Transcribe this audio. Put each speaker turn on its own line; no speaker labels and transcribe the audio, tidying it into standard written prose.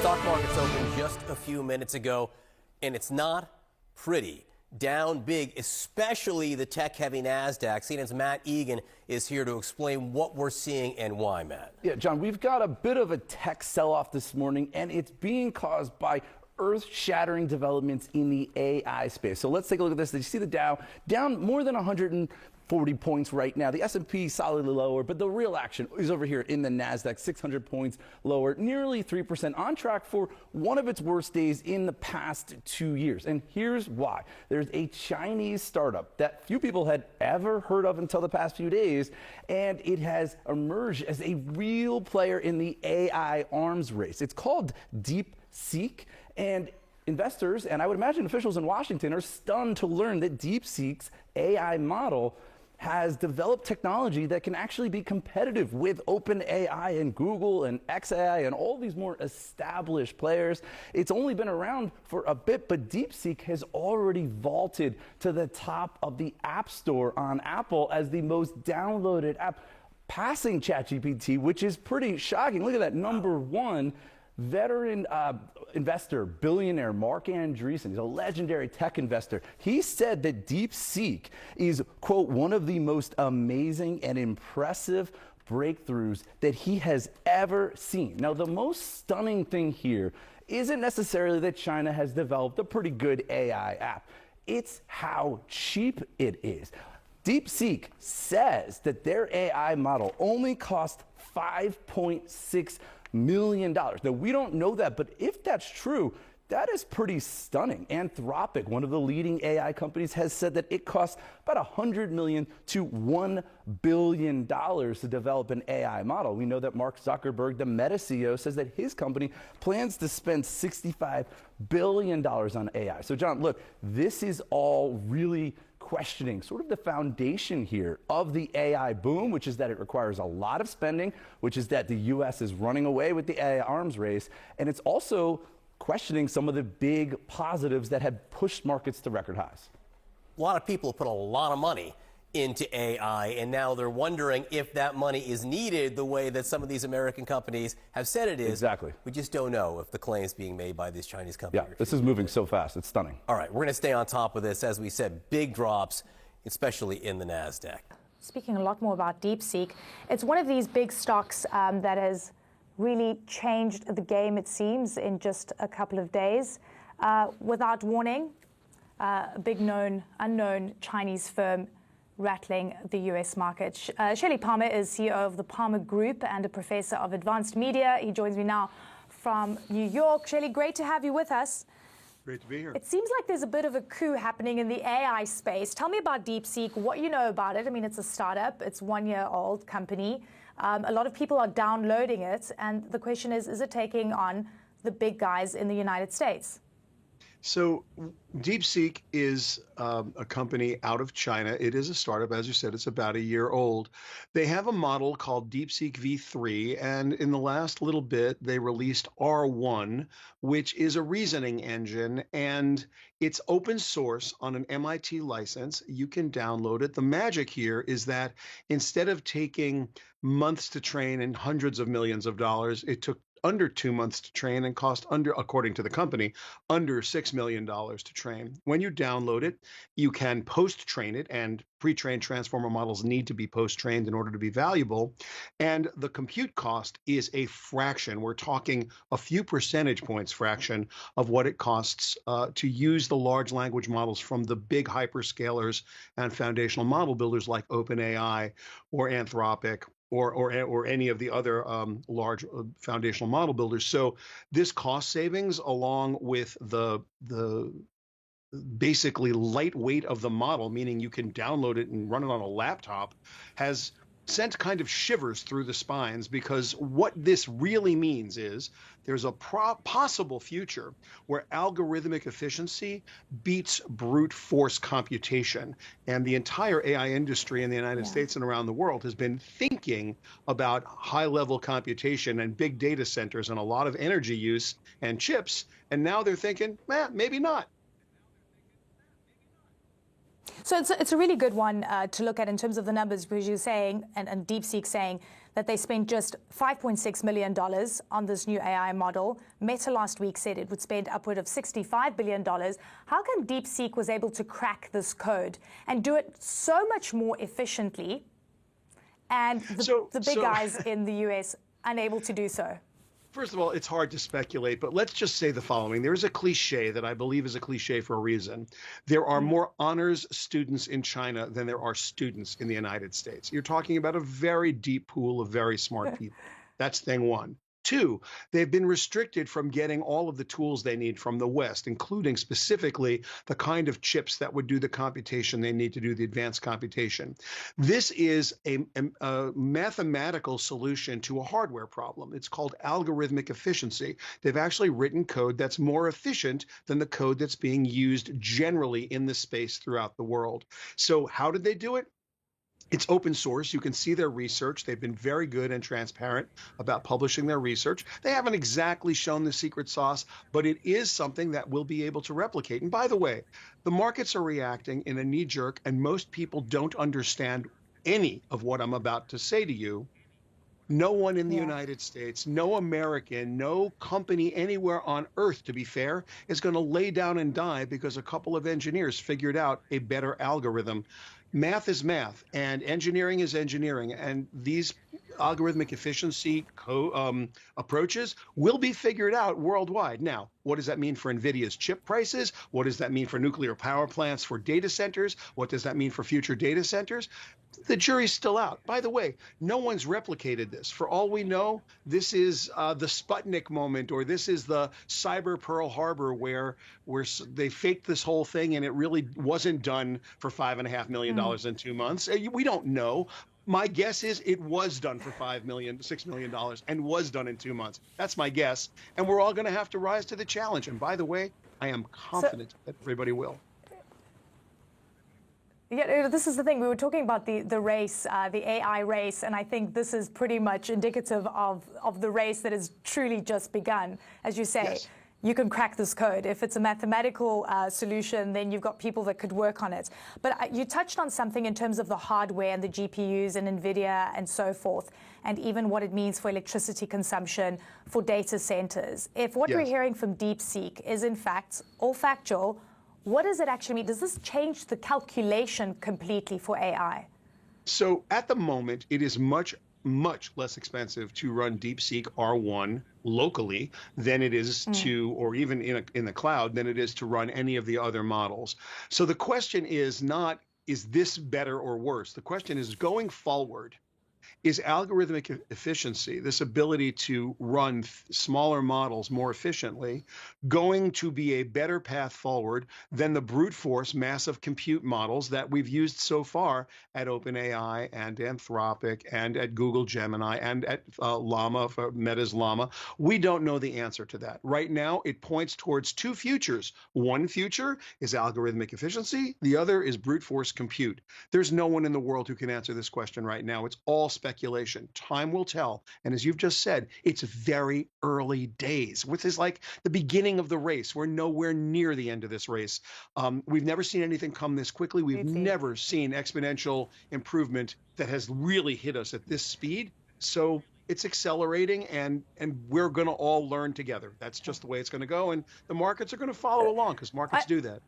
Stock markets opened just a few minutes ago, and it's not pretty. Down big, especially the tech-heavy NASDAQ. CNN's Matt Egan is here to explain what we're seeing and why, Matt.
Yeah, John, we've got a bit of a tech sell-off this morning, and it's being caused by earth-shattering developments in the AI space. So let's take a look at this. Did you see the Dow down more than 140 points right now? The S&P solidly lower, but the real action is over here in the NASDAQ, 600 points lower, nearly 3%, on track for one of its worst days in the past 2 years. And here's why. There's a Chinese startup that few people had ever heard of until the past few days, and it has emerged as a real player in the AI arms race. It's called Deepseek. And investors, and I would imagine officials in Washington, are stunned to learn that Deepseek's AI model has developed technology that can actually be competitive with OpenAI and Google and xAI and all these more established players. It's only been around for a bit, but Deepseek has already vaulted to the top of the App Store on Apple as the most downloaded app, passing ChatGPT, which is pretty shocking. Look at that, number one. Veteran investor, billionaire Mark Andreessen, he's a legendary tech investor. He said that Deepseek is, quote, one of the most amazing and impressive breakthroughs that he has ever seen. Now, the most stunning thing here isn't necessarily that China has developed a pretty good AI app. It's how cheap it is. Deepseek says that their AI model only cost $5.6 million. Now, we don't know that, but if that's true, that is pretty stunning. Anthropic, one of the leading AI companies, has said that it costs about $100 million to $1 billion to develop an AI model. We know that Mark Zuckerberg, the Meta CEO, says that his company plans to spend $65 billion on AI. So, John, look, this is all really questioning sort of the foundation here of the AI boom, which is that it requires a lot of spending, which is that the U.S. is running away with the AI arms race, and it's also questioning some of the big positives that had pushed markets to record highs.
A lot of people put a lot of money into AI, and now they're wondering if that money is needed the way that some of these American companies have said it is.
Exactly.
We just don't know if the claims being made by these Chinese companies.
Yeah, this is moving so fast. It's stunning.
All right, we're going to stay on top of this. As we said, big drops, especially in the NASDAQ.
Speaking a lot more about Deepseek, it's one of these big stocks that has really changed the game, it seems, in just a couple of days. Without warning, a big unknown Chinese firm rattling the U.S. market. Shelley Palmer is CEO of the Palmer Group and a professor of advanced media. He joins me now from New York. Shelley, great to have you with us.
Great to be here.
It seems like there's a bit of a coup happening in the AI space. Tell me about Deepseek, what you know about it. I mean, it's a startup. It's 1-year-old company. A lot of people are downloading it. And the question is it taking on the big guys in the United States?
So Deepseek is a company out of China. It is a startup. As you said, it's about a year old. They have a model called Deepseek V3, and in the last little bit, they released R1, which is a reasoning engine, and it's open source on an MIT license. You can download it. The magic here is that instead of taking months to train and hundreds of millions of dollars, it took under 2 months to train and cost under, according to the company, under $6 million to train. When you download it, you can post-train it, and pre-trained transformer models need to be post-trained in order to be valuable. And the compute cost is a fraction. We're talking a few percentage points fraction of what it costs to use the large language models from the big hyperscalers and foundational model builders like OpenAI or Anthropic or any of the other large foundational model builders. So this cost savings, along with the basically lightweight of the model, meaning you can download it and run it on a laptop, has sent kind of shivers through the spines, because what this really means is there's a possible future where algorithmic efficiency beats brute force computation. And the entire AI industry in the United States and around the world has been thinking about high-level computation and big data centers and a lot of energy use and chips. And now they're thinking, maybe not.
So it's a really good one to look at in terms of the numbers, because you're saying, and Deepseek saying, that they spent just $5.6 million on this new AI model. Meta last week said it would spend upward of $65 billion. How come Deepseek was able to crack this code and do it so much more efficiently, and the big guys in the US unable to do so?
First of all, it's hard to speculate, but let's just say the following. There is a cliche that I believe is a cliche for a reason. There are more honors students in China than there are students in the United States. You're talking about a very deep pool of very smart people. That's thing one. Two, they've been restricted from getting all of the tools they need from the West, including specifically the kind of chips that would do the computation they need to do the advanced computation. This is a mathematical solution to a hardware problem. It's called algorithmic efficiency. They've actually written code that's more efficient than the code that's being used generally in the space throughout the world. So how did they do it? It's open source. You can see their research. They've been very good and transparent about publishing their research. They haven't exactly shown the secret sauce, but it is something that we'll be able to replicate. And by the way, the markets are reacting in a knee jerk, and most people don't understand any of what I'm about to say to you. No one in the United States, no American, no company anywhere on earth, to be fair, is going to lay down and die because a couple of engineers figured out a better algorithm. Math is math, and engineering is engineering, and these algorithmic efficiency approaches will be figured out worldwide. Now, what does that mean for NVIDIA's chip prices? What does that mean for nuclear power plants for data centers? What does that mean for future data centers? The jury's still out. By the way, no one's replicated this. For all we know, this is the Sputnik moment, or this is the cyber Pearl Harbor where they faked this whole thing and it really wasn't done for $5.5 million in 2 months. We don't know. My guess is it was done for $6 million, and was done in 2 months. That's my guess. And we're all going to have to rise to the challenge. And by the way, I am confident that everybody will.
Yeah, this is the thing. We were talking about the race, the AI race, and I think this is pretty much indicative of the race that has truly just begun. As you say, yes. You can crack this code. If it's a mathematical solution, then you've got people that could work on it. But you touched on something in terms of the hardware and the GPUs and NVIDIA and so forth, and even what it means for electricity consumption for data centers. If what we're hearing from Deepseek is in fact all factual, what does it actually mean? Does this change the calculation completely for AI?
So at the moment, it is much less expensive to run Deepseek R1 locally than it is to, or even in the cloud, than it is to run any of the other models. So the question is not, is this better or worse? The question is, going forward, is algorithmic efficiency, this ability to run smaller models more efficiently, going to be a better path forward than the brute force massive compute models that we've used so far at OpenAI and Anthropic and at Google Gemini and at Llama, for Meta's Llama? We don't know the answer to that. Right now, it points towards two futures. One future is algorithmic efficiency. The other is brute force compute. There's no one in the world who can answer this question right now. It's all speculation. Time will tell. And as you've just said, it's very early days, which is like the beginning of the race. We're nowhere near the end of this race. We've never seen anything come this quickly. We've never seen exponential improvement that has really hit us at this speed. So it's accelerating, and we're going to all learn together. That's just the way it's going to go. And the markets are going to follow along because markets do that.